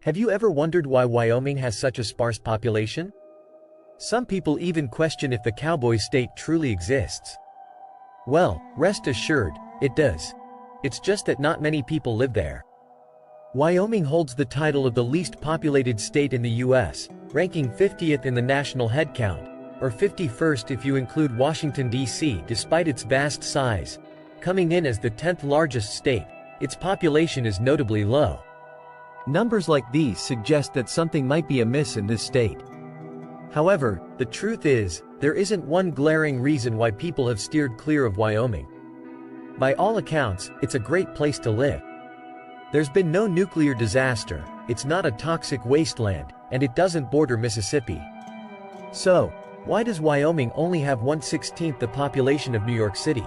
Have you ever wondered why Wyoming has such a sparse population? Some people even question if the Cowboy State truly exists. Well, rest assured, it does. It's just that not many people live there. Wyoming holds the title of the least populated state in the U.S., ranking 50th in the national headcount, or 51st if you include Washington, D.C. Despite its vast size, coming in as the 10th largest state, its population is notably low. Numbers like these suggest that something might be amiss in this state. However, the truth is, there isn't one glaring reason why people have steered clear of Wyoming. By all accounts, it's a great place to live. There's been no nuclear disaster, it's not a toxic wasteland, and it doesn't border Mississippi. So, why does Wyoming only have 1/16 the population of New York City?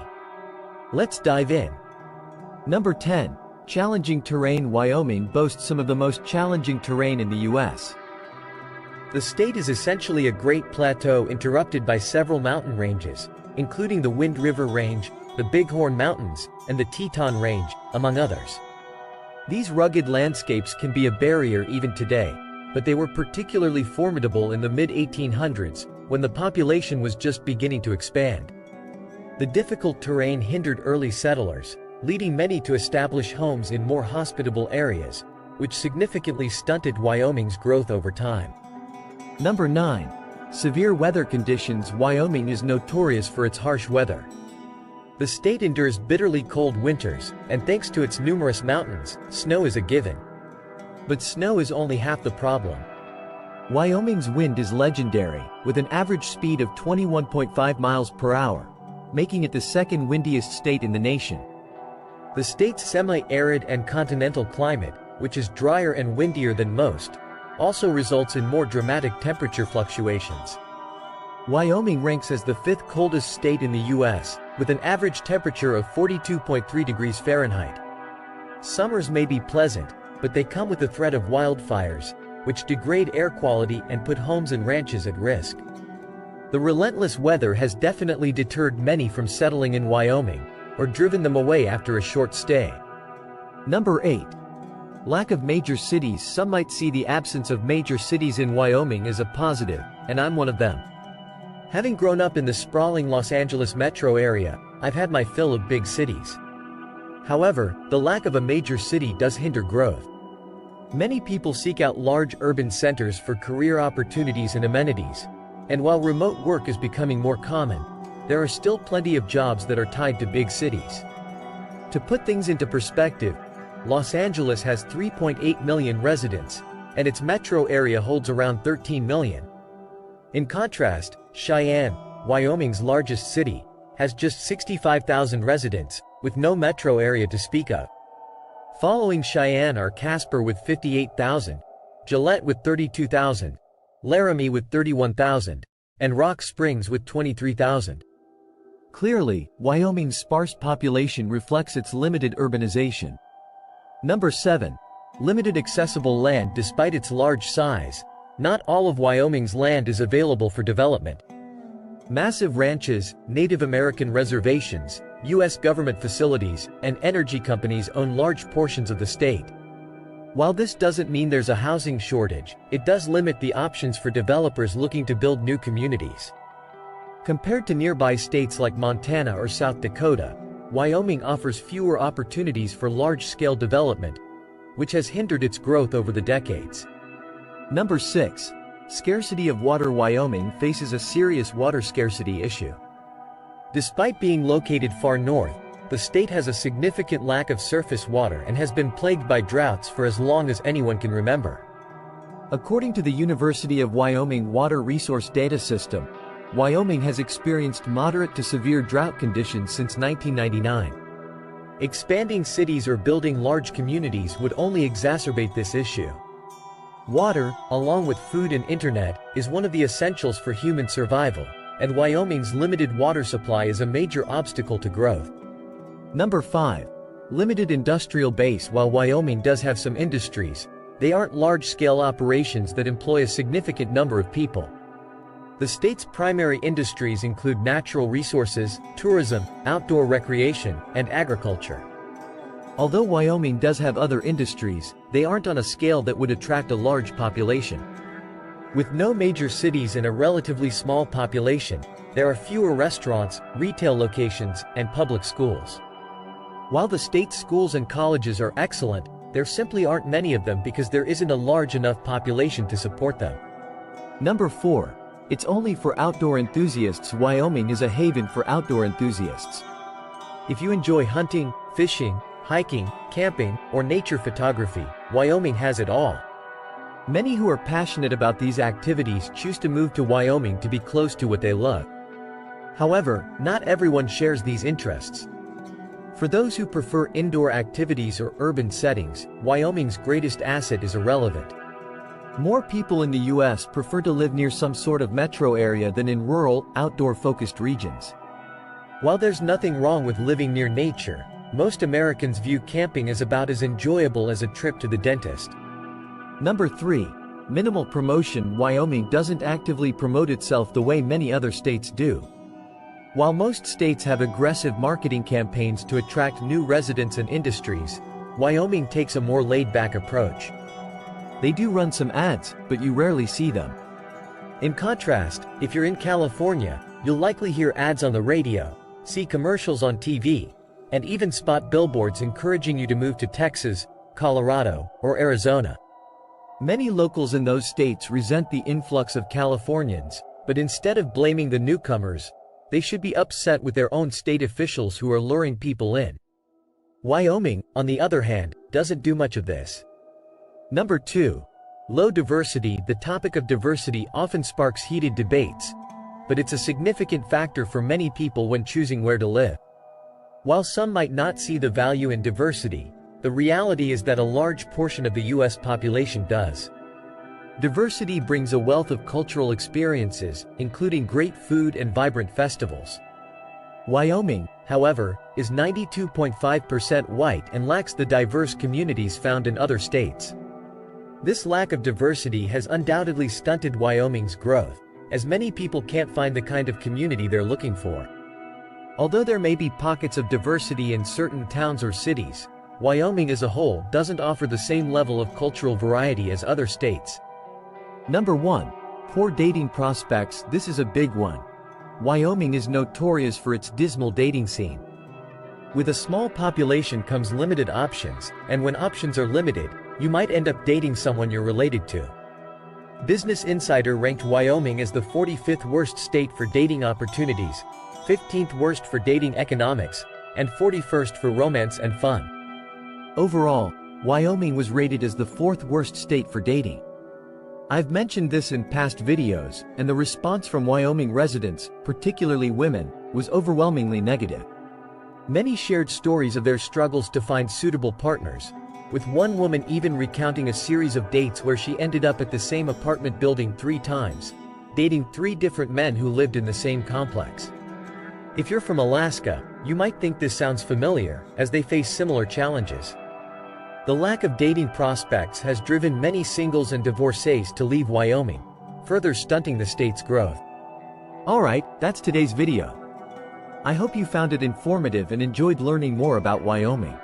Let's dive in. Number 10. Challenging terrain. Wyoming boasts some of the most challenging terrain in the U.S. The state is essentially a great plateau interrupted by several mountain ranges, including the Wind River Range, the Bighorn Mountains, and the Teton Range, among others. These rugged landscapes can be a barrier even today, but they were particularly formidable in the mid-1800s, when the population was just beginning to expand. The difficult terrain hindered early settlers, leading many to establish homes in more hospitable areas, which significantly stunted Wyoming's growth over time. Number 9. Severe weather conditions. Wyoming is notorious for its harsh weather. The state endures bitterly cold winters, and thanks to its numerous mountains, snow is a given. But snow is only half the problem. Wyoming's wind is legendary, with an average speed of 21.5 miles per hour, making it the second windiest state in the nation. The state's semi-arid and continental climate, which is drier and windier than most, also results in more dramatic temperature fluctuations. Wyoming ranks as the 5th coldest state in the U.S., with an average temperature of 42.3 degrees Fahrenheit. Summers may be pleasant, but they come with the threat of wildfires, which degrade air quality and put homes and ranches at risk. The relentless weather has definitely deterred many from settling in Wyoming, or driven them away after a short stay. Number 8. Lack of major cities. Some might see the absence of major cities in Wyoming as a positive, and I'm one of them. Having grown up in the sprawling Los Angeles metro area, I've had my fill of big cities. However, the lack of a major city does hinder growth. Many people seek out large urban centers for career opportunities and amenities, and while remote work is becoming more common, there are still plenty of jobs that are tied to big cities. To put things into perspective, Los Angeles has 3.8 million residents, and its metro area holds around 13 million. In contrast, Cheyenne, Wyoming's largest city, has just 65,000 residents, with no metro area to speak of. Following Cheyenne are Casper with 58,000, Gillette with 32,000, Laramie with 31,000, and Rock Springs with 23,000. Clearly, Wyoming's sparse population reflects its limited urbanization. Number 7. Limited accessible land. Despite its large size, not all of Wyoming's land is available for development. Massive ranches, Native American reservations, U.S. government facilities, and energy companies own large portions of the state. While this doesn't mean there's a housing shortage, it does limit the options for developers looking to build new communities. Compared to nearby states like Montana or South Dakota, Wyoming offers fewer opportunities for large-scale development, which has hindered its growth over the decades. Number 6. Scarcity of water. Wyoming faces a serious water scarcity issue. Despite being located far north, the state has a significant lack of surface water and has been plagued by droughts for as long as anyone can remember. According to the University of Wyoming Water Resource Data System, Wyoming has experienced moderate to severe drought conditions since 1999. Expanding cities or building large communities would only exacerbate this issue. Water, along with food and internet, is one of the essentials for human survival, and Wyoming's limited water supply is a major obstacle to growth. Number 5. Limited industrial base. While Wyoming does have some industries, they aren't large-scale operations that employ a significant number of people. The state's primary industries include natural resources, tourism, outdoor recreation, and agriculture. Although Wyoming does have other industries, they aren't on a scale that would attract a large population. With no major cities and a relatively small population, there are fewer restaurants, retail locations, and public schools. While the state's schools and colleges are excellent, there simply aren't many of them because there isn't a large enough population to support them. Number 4. It's only for outdoor enthusiasts. Wyoming is a haven for outdoor enthusiasts. If you enjoy hunting, fishing, hiking, camping, or nature photography, Wyoming has it all. Many who are passionate about these activities choose to move to Wyoming to be close to what they love. However, not everyone shares these interests. For those who prefer indoor activities or urban settings, Wyoming's greatest asset is irrelevant. More people in the U.S. prefer to live near some sort of metro area than in rural, outdoor-focused regions. While there's nothing wrong with living near nature, most Americans view camping as about as enjoyable as a trip to the dentist. Number 3. Minimal promotion. Wyoming doesn't actively promote itself the way many other states do. While most states have aggressive marketing campaigns to attract new residents and industries, Wyoming takes a more laid-back approach. They do run some ads, but you rarely see them. In contrast, if you're in California, you'll likely hear ads on the radio, see commercials on TV, and even spot billboards encouraging you to move to Texas, Colorado, or Arizona. Many locals in those states resent the influx of Californians, but instead of blaming the newcomers, they should be upset with their own state officials who are luring people in. Wyoming, on the other hand, doesn't do much of this. Number 2. Low diversity. The topic of diversity often sparks heated debates, but it's a significant factor for many people when choosing where to live. While some might not see the value in diversity, the reality is that a large portion of the U.S. population does. Diversity brings a wealth of cultural experiences, including great food and vibrant festivals. Wyoming, however, is 92.5% white and lacks the diverse communities found in other states. This lack of diversity has undoubtedly stunted Wyoming's growth, as many people can't find the kind of community they're looking for. Although there may be pockets of diversity in certain towns or cities, Wyoming as a whole doesn't offer the same level of cultural variety as other states. Number 1. Poor dating prospects. This is a big one. Wyoming is notorious for its dismal dating scene. With a small population comes limited options, and when options are limited, you might end up dating someone you're related to. Business Insider ranked Wyoming as the 45th worst state for dating opportunities, 15th worst for dating economics, and 41st for romance and fun. Overall, Wyoming was rated as the 4th worst state for dating. I've mentioned this in past videos, and the response from Wyoming residents, particularly women, was overwhelmingly negative. Many shared stories of their struggles to find suitable partners, with one woman even recounting a series of dates where she ended up at the same apartment building 3 times, dating 3 different men who lived in the same complex. If you're from Alaska, you might think this sounds familiar, as they face similar challenges. The lack of dating prospects has driven many singles and divorcees to leave Wyoming, further stunting the state's growth. Alright, that's today's video. I hope you found it informative and enjoyed learning more about Wyoming.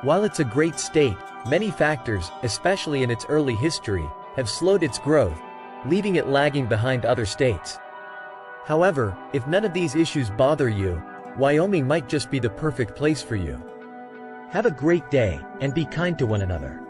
While it's a great state, many factors, especially in its early history, have slowed its growth, leaving it lagging behind other states. However, if none of these issues bother you, Wyoming might just be the perfect place for you. Have a great day, and be kind to one another.